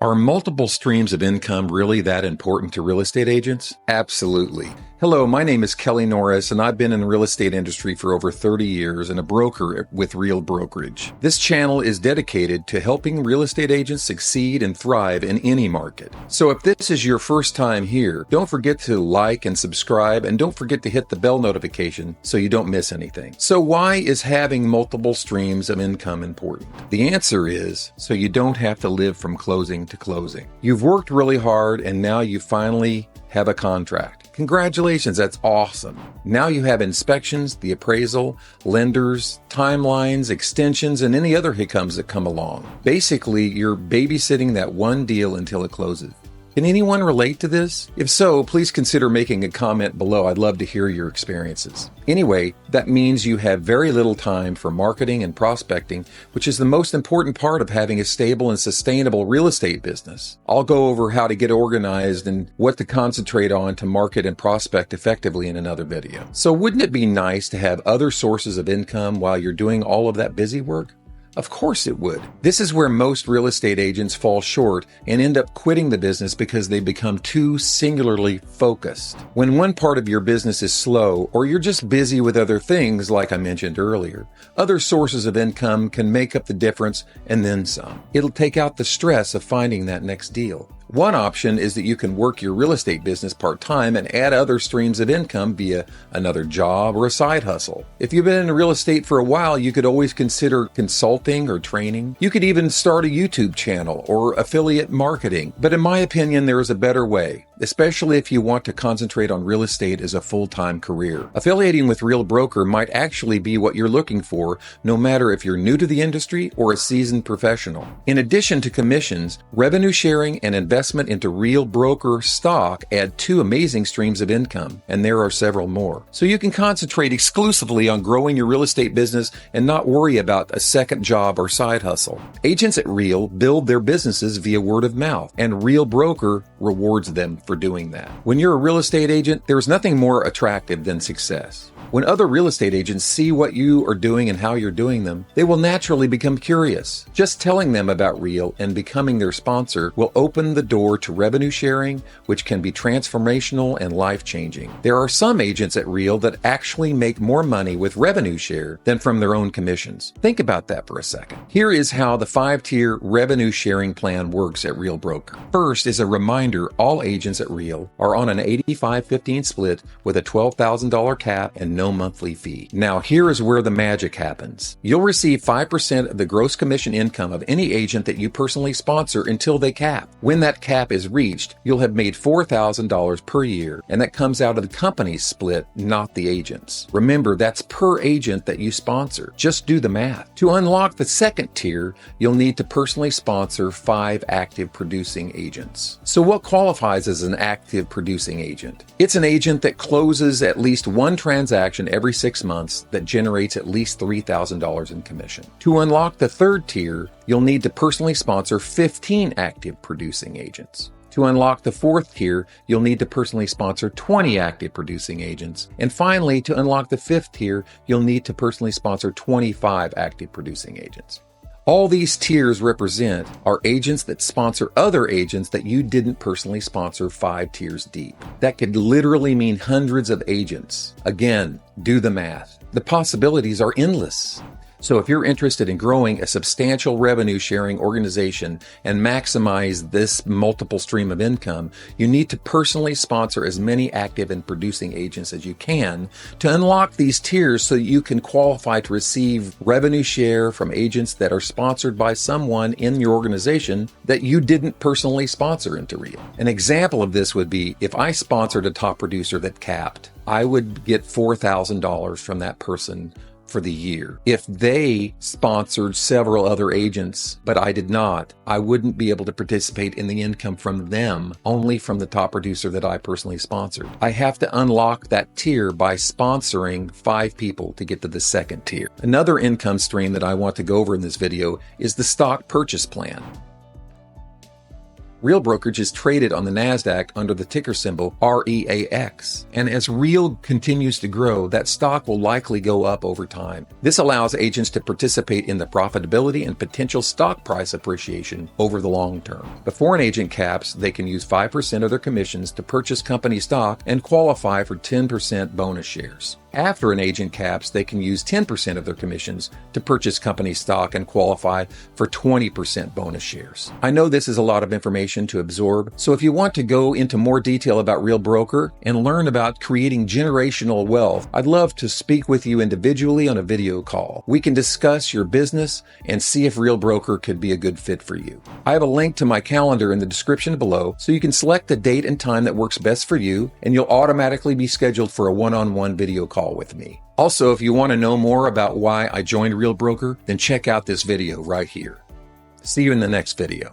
Are multiple streams of income really that important to real estate agents? Absolutely. Hello, my name is Kelly Norris, and I've been in the real estate industry for over 30 years and a broker with Real Brokerage. This channel is dedicated to helping real estate agents succeed and thrive in any market. So if this is your first time here, don't forget to like and subscribe, and don't forget to hit the bell notification so you don't miss anything. So why is having multiple streams of income important? The answer is so you don't have to live from closing to closing. You've worked really hard and now you finally have a contract. Congratulations, that's awesome. Now you have inspections, the appraisal, lenders, timelines, extensions, and any other hiccups that come along. Basically, you're babysitting that one deal until it closes. Can anyone relate to this? If so, please consider making a comment below. I'd love to hear your experiences. Anyway, that means you have very little time for marketing and prospecting, which is the most important part of having a stable and sustainable real estate business. I'll go over how to get organized and what to concentrate on to market and prospect effectively in another video. So wouldn't it be nice to have other sources of income while you're doing all of that busy work? Of course it would. This is where most real estate agents fall short and end up quitting the business because they become too singularly focused. When one part of your business is slow, or you're just busy with other things like I mentioned earlier, other sources of income can make up the difference and then some. It'll take out the stress of finding that next deal. One option is that you can work your real estate business part-time and add other streams of income via another job or a side hustle. If you've been in real estate for a while, you could always consider consulting or training. You could even start a YouTube channel or affiliate marketing. But in my opinion, there is a better way, especially if you want to concentrate on real estate as a full-time career. Affiliating with Real Broker might actually be what you're looking for, no matter if you're new to the industry or a seasoned professional. In addition to commissions, revenue sharing and investment into Real Broker stock add two amazing streams of income, and there are several more. So you can concentrate exclusively on growing your real estate business and not worry about a second job or side hustle. Agents at Real build their businesses via word of mouth, and Real Broker rewards them for doing that. When you're a real estate agent, there's nothing more attractive than success. When other real estate agents see what you are doing and how you're doing them, they will naturally become curious. Just telling them about Real and becoming their sponsor will open the door to revenue sharing, which can be transformational and life-changing. There are some agents at Real that actually make more money with revenue share than from their own commissions. Think about that for a second. Here is how the 5-tier revenue sharing plan works at Real Broker. First is a reminder, all agents at Real are on an 85-15 split with a $12,000 cap and no monthly fee. Now here is where the magic happens. You'll receive 5% of the gross commission income of any agent that you personally sponsor until they cap. When that cap is reached, you'll have made $4,000 per year, and that comes out of the company's split, not the agent's. Remember, that's per agent that you sponsor. Just do the math. To unlock the second tier, you'll need to personally sponsor 5 active producing agents. So what qualifies as an active producing agent? It's an agent that closes at least one transaction every 6 months that generates at least $3,000 in commission. To unlock the third tier, you'll need to personally sponsor 15 active producing agents. To unlock the fourth tier, you'll need to personally sponsor 20 active producing agents. And finally, to unlock the fifth tier, you'll need to personally sponsor 25 active producing agents. All these tiers represent are agents that sponsor other agents that you didn't personally sponsor 5 tiers deep. That could literally mean hundreds of agents. Again, do the math. The possibilities are endless. So if you're interested in growing a substantial revenue sharing organization and maximize this multiple stream of income, you need to personally sponsor as many active and producing agents as you can to unlock these tiers so that you can qualify to receive revenue share from agents that are sponsored by someone in your organization that you didn't personally sponsor into Real. An example of this would be if I sponsored a top producer that capped, I would get $4,000 from that person for the year. If they sponsored several other agents, but I did not, I wouldn't be able to participate in the income from them, only from the top producer that I personally sponsored. I have to unlock that tier by sponsoring 5 people to get to the second tier. Another income stream that I want to go over in this video is the stock purchase plan. Real Brokerage is traded on the NASDAQ under the ticker symbol REAX. And as Real continues to grow, that stock will likely go up over time. This allows agents to participate in the profitability and potential stock price appreciation over the long term. Before an agent caps, they can use 5% of their commissions to purchase company stock and qualify for 10% bonus shares. After an agent caps, they can use 10% of their commissions to purchase company stock and qualify for 20% bonus shares. I know this is a lot of information to absorb, so if you want to go into more detail about Real Broker and learn about creating generational wealth, I'd love to speak with you individually on a video call. We can discuss your business and see if Real Broker could be a good fit for you. I have a link to my calendar in the description below, so you can select the date and time that works best for you, and you'll automatically be scheduled for a one-on-one video call with me. Also, if you want to know more about why I joined Real Broker, then check out this video right here. See you in the next video.